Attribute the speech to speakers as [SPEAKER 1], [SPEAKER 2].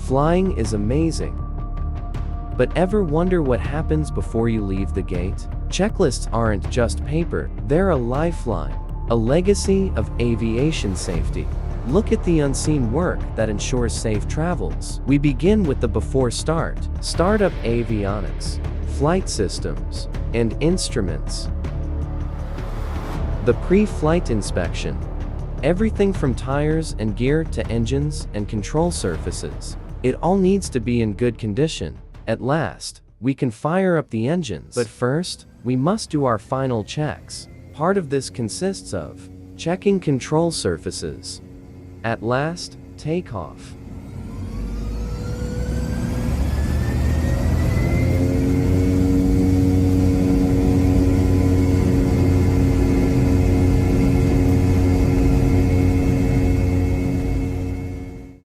[SPEAKER 1] Flying is amazing. But ever wonder what happens before you leave the gate? Checklists aren't just paper, they're a lifeline, a legacy of aviation safety. Look at the unseen work that ensures safe travels. We begin with the before start, startup avionics, flight systems, and instruments. The pre-flight inspection. Everything from tires and gear to engines and control surfaces. It all needs to be in good condition. At last, we can fire up the engines. But first, we must do our final checks. Part of this consists of checking control surfaces. At last, takeoff.